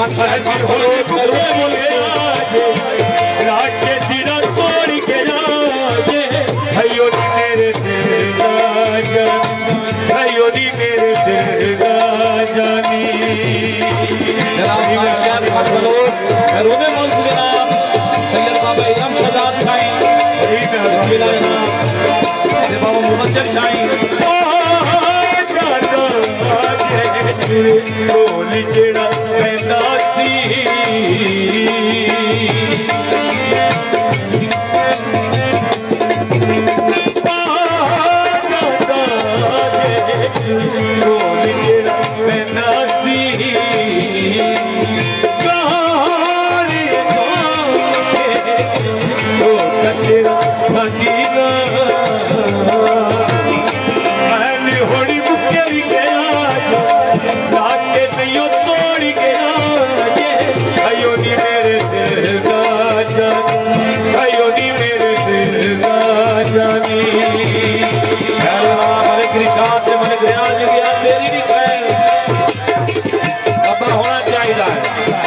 खान साहब बोलो बोले बोले रात के दिन तोड़ के राजे भाइयों नी मेरे दिल राजा भाइयों नी मेरे दिल राजानी जनाब शान खान बोलो रोने मौज जनाब सैयद बाबा इमाम शहजाद शाही बिस्मिल्लाह जनाब बाबा मुबशर शाही बोल जेड़ा पैदा सी बोल जेड़ा पैदा सी तेरा भगीना होड़ी मुक्कर गया लाके नहीं तोड़ गया भाइयों नी मेरे दिल का जानी भाइयों नी मेरे दिल का जानी मलिक रिशाद से मलिक रियाज गया तेरी भी खैर अब होना चाहिए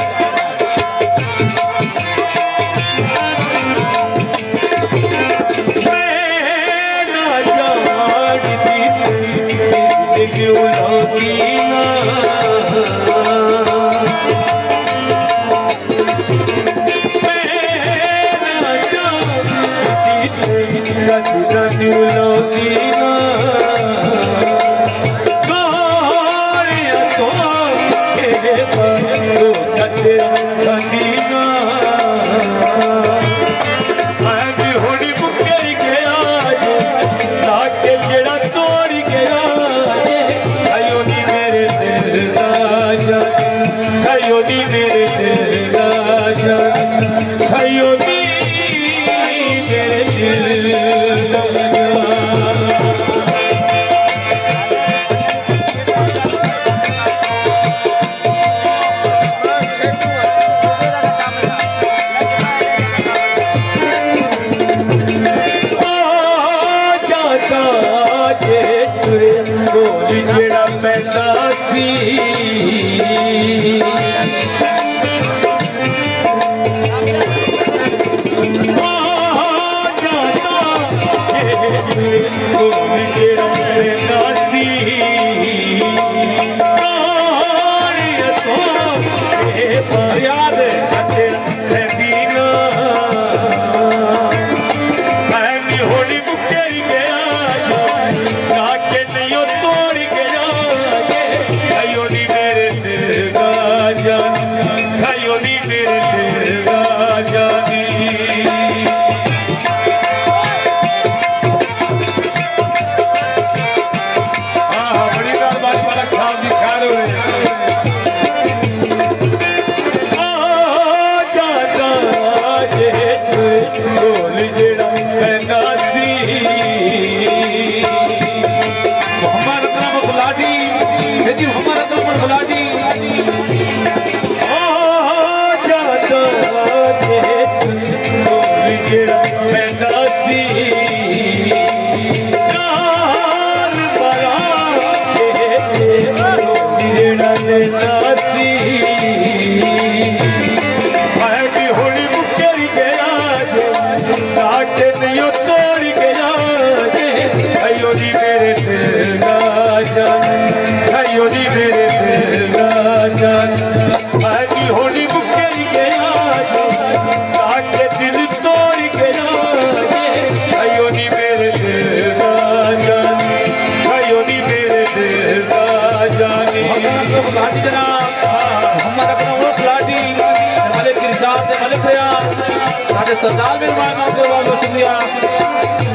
सरदार मेहमान बहुत शुक्रिया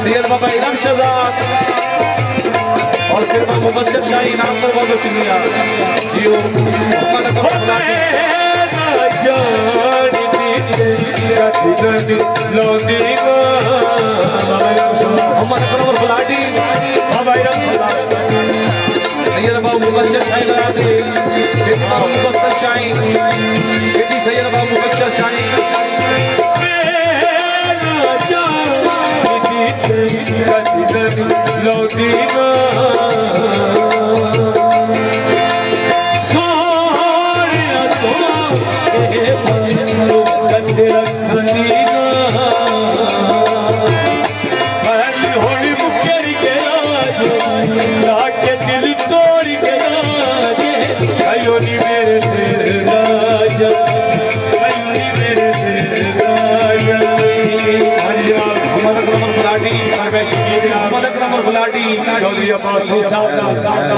सैयद बाबा इमाम शहजाद और सैयद बाबा मुबशर शाही नाम पर बहुत शुक्रिया सैयद बाबा मुबशर शाही मुबशर शाही सैयद बाबा मुबशर शाही लौटीगा सोनिया तो तेरा खलीना पहली होली मुकर के राजे लाके दिल तोड़ के राजे आयो नी मेरे तेरे राजा आयो नी मेरे तेरे राजा मोहम्मद अकरम फुलाटी चौधरी अब्बास साहब